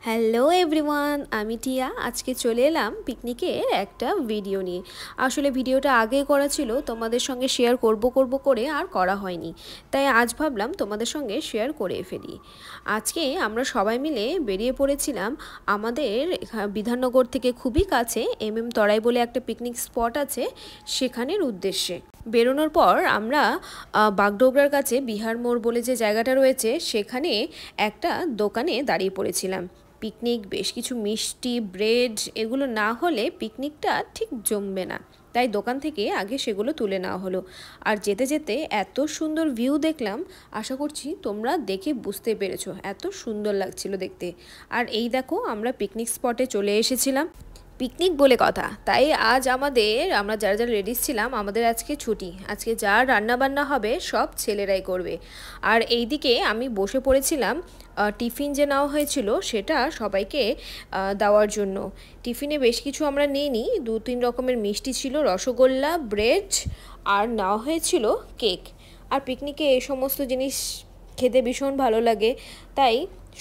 Hello everyone, আমি টিয়া। আজকে চলে এলাম পিকনিকের একটা ভিডিও নিয়ে। আসলে ভিডিওটা আগে করা ছিল, তোমাদের সঙ্গে শেয়ার করব করে আর করা হয়নি, তাই আজ ভাবলাম তোমাদের সঙ্গে শেয়ার করে ফেলি। আজকে আমরা সবাই মিলে বেরিয়ে পড়েছিলাম আমাদের বিধাননগর থেকে খুবই কাছে তরাই বলে একটা পিকনিক স্পট আছে, সেখানের উদ্দেশ্যে। বেরোনোর পর আমরা বাগডোগরার কাছে বিহার মোড় বলে যে জায়গাটা রয়েছে, সেখানে একটা দোকানে দাঁড়িয়ে পড়েছিলাম। পিকনিক, বেশ কিছু মিষ্টি, ব্রেড এগুলো না হলে পিকনিকটা ঠিক জমবে না, তাই দোকান থেকে আগে সেগুলো তুলে নেওয়া হলো। আর যেতে যেতে এত সুন্দর ভিউ দেখলাম, আশা করছি তোমরা দেখে বুঝতে পেরেছো, এত সুন্দর লাগছিল দেখতে। আর এই দেখো, আমরা পিকনিক স্পটে চলে এসেছিলাম। পিকনিক বলে কথা, তাই আজ আমরা যারা যারা রেডি ছিলাম, আমাদের আজকে ছুটি। আজকে যা রান্না বান্না হবে সব ছেলেরাই করবে। আর এইদিকে আমি বসে পড়েছিলাম টিফিন যে নেওয়া হয়েছিল সেটা সবাইকে দেওয়ার জন্য। টিফিনে বেশ কিছু আমরা নিইনি, 2-3 রকমের মিষ্টি ছিল, রসগোল্লা, ব্রেড, আর নেওয়া হয়েছিল কেক। আর পিকনিকে এই সমস্ত জিনিস খেতে ভীষণ ভালো লাগে, তাই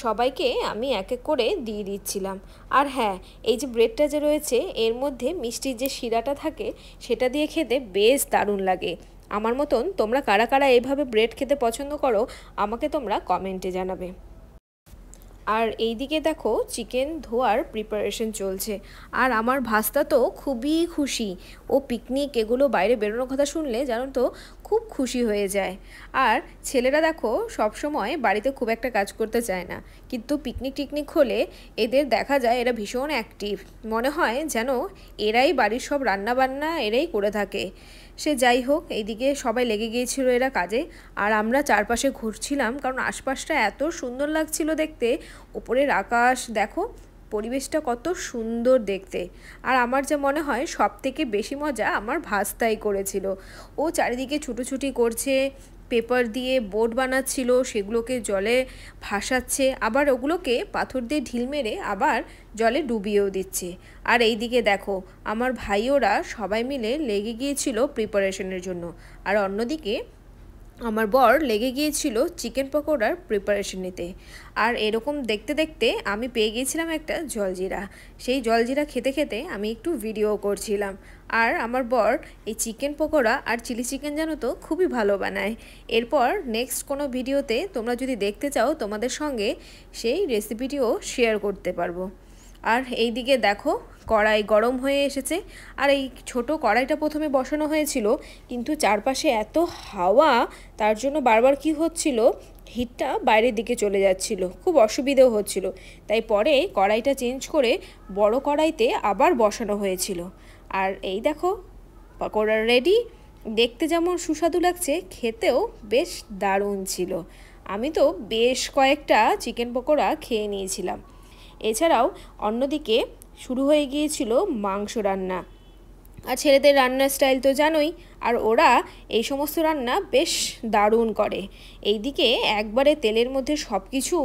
সবাইকে আমি এক এক করে দিয়ে দিচ্ছিলাম। আর হ্যাঁ, এই যে ব্রেডটা যে রয়েছে, এর মধ্যে মিষ্টির যে শিরাটা থাকে সেটা দিয়ে খেতে বেশ দারুণ লাগে। আমার মতন তোমরা কারা কারা এইভাবে ব্রেড খেতে পছন্দ করো, আমাকে তোমরা কমেন্টে জানাবে। আর এইদিকে দেখো, চিকেন ধোয়ার প্রিপারেশন চলছে। আর আমার ভাস্তা তো খুবই খুশি, ও পিকনিক এগুলো বাইরে বেরোনোর কথা শুনলে জানো তো খুব খুশি হয়ে যায়। আর ছেলেরা দেখো সবসময় বাড়িতে খুব একটা কাজ করতে চায় না, কিন্তু পিকনিক হলে এদের দেখা যায় এরা ভীষণ অ্যাক্টিভ, মনে হয় যেন এরাই বাড়ির সব রান্না বান্না এরাই করে থাকে। সে যাই হোক, এইদিকে সবাই লেগে গিয়েছিল এরা কাজে, আর আমরা চারপাশে ঘুরছিলাম, কারণ আশপাশটা এত সুন্দর লাগছিল দেখতে। উপরের আকাশ দেখো, পরিবেশটা কত সুন্দর দেখতে। আর আমার যা মনে হয় সব থেকে বেশি মজা আমার ভাস্তাই করেছিল। ও চারিদিকে ছুটোছুটি করছে, পেপার দিয়ে বোট বানাচ্ছিল, সেগুলোকে জলে ভাসাচ্ছে, আবার ওগুলোকে পাথর দিয়ে ঢিল মেরে আবার জলে ডুবিয়েও দিচ্ছে। আর এইদিকে দেখো, আমার ভাইওরা সবাই মিলে লেগে গিয়েছিল প্রিপারেশনের জন্য। আর অন্যদিকে আমার বর লেগে গিয়েছিল চিকেন পকোড়ার প্রিপারেশন নিতে। আর এরকম দেখতে দেখতে আমি পেয়ে গিয়েছিলাম একটা জলজিরা। সেই জলজিরা খেতে খেতে আমি একটু ভিডিও করছিলাম। আর আমার বর এই চিকেন পকোড়া আর চিলি চিকেন জানো তো খুবই ভালো বানায়। এরপর নেক্সট কোনো ভিডিওতে তোমরা যদি দেখতে চাও, তোমাদের সঙ্গে সেই রেসিপিটিও শেয়ার করতে পারবো। আর এই দিকে দেখো, কড়াই গরম হয়ে এসেছে। আর এই ছোট কড়াইটা প্রথমে বসানো হয়েছিল, কিন্তু চারপাশে এত হাওয়া, তার জন্য বারবার কি হচ্ছিল, হিটটা বাইরের দিকে চলে যাচ্ছিল, খুব অসুবিধেও হচ্ছিল। তাই পরে কড়াইটা চেঞ্জ করে বড় কড়াইতে আবার বসানো হয়েছিল। আর এই দেখো, পকোড়া রেডি। দেখতে যেমন সুস্বাদু লাগছে, খেতেও বেশ দারুণ ছিল। আমি তো বেশ কয়েকটা চিকেন পকোড়া খেয়ে নিয়েছিলাম। এছাড়াও অন্যদিকে শুরু হয়ে গিয়েছিল মাংস রান্না। আর ছেলেদের রান্নার স্টাইল তো জানোই, আর ওরা এই সমস্ত রান্না বেশ দারুণ করে। এইদিকে একবারে তেলের মধ্যে সব কিছু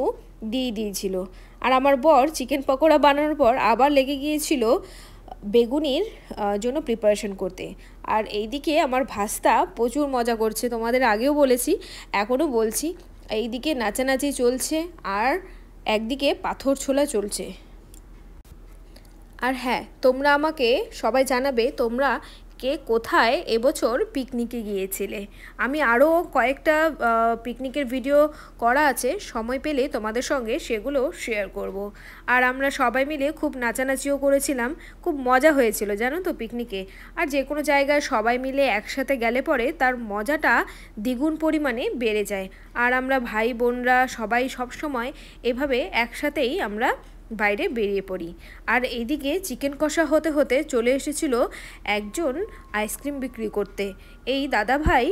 দিয়ে দিয়েছিল। আর আমার বর চিকেন পকোড়া বানানোর পর আবার লেগে গিয়েছিল বেগুনির জন্য প্রিপারেশন করতে। আর এইদিকে আমার ভাস্তা প্রচুর মজা করছে, তোমাদের আগেও বলেছি, এখনও বলছি। এইদিকে নাচানাচি চলছে, আর একদিকে পাথর ছোলা চলছে। আর হ্যাঁ, তোমরা আমাকে সবাই জানাবে তোমরা কে কোথায় এবছর পিকনিকে গিয়েছিলে। আমি আরও কয়েকটা পিকনিকের ভিডিও করা আছে, সময় পেলে তোমাদের সঙ্গে সেগুলো শেয়ার করব। আর আমরা সবাই মিলে খুব নাচানাচিও করেছিলাম, খুব মজা হয়েছিল জানো তো পিকনিকে। আর যে কোনো জায়গায় সবাই মিলে একসাথে গেলে পরে তার মজাটা দ্বিগুণ পরিমাণে বেড়ে যায়। আর আমরা ভাই বোনরা সবাই সবসময় এভাবে একসাথেই আমরা বাইরে বেরিয়ে পড়ি। আর এইদিকে চিকেন কষা হতে হতে চলে এসেছিল একজন আইসক্রিম বিক্রি করতে। এই দাদা ভাই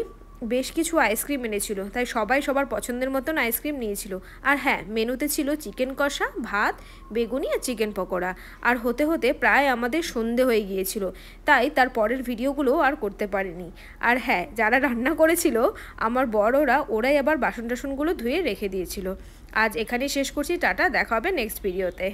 বেশ কিছু আইসক্রিম এনেছিল, তাই সবাই সবার পছন্দের মতন আইসক্রিম নিয়েছিল। আর হ্যাঁ, মেনুতে ছিল চিকেন কষা, ভাত, বেগুনি আর চিকেন পকোড়া। আর হতে হতে প্রায় আমাদের সন্ধে হয়ে গিয়েছিল, তাই তার পরের ভিডিওগুলো আর করতে পারিনি। আর হ্যাঁ, যারা রান্না করেছিল আমার ওরাই আবার বাসন টাসনগুলো ধুয়ে রেখে দিয়েছিল। আজ এখানেই শেষ করছি, টাটা, দেখা হবে নেক্সট ভিডিওতে।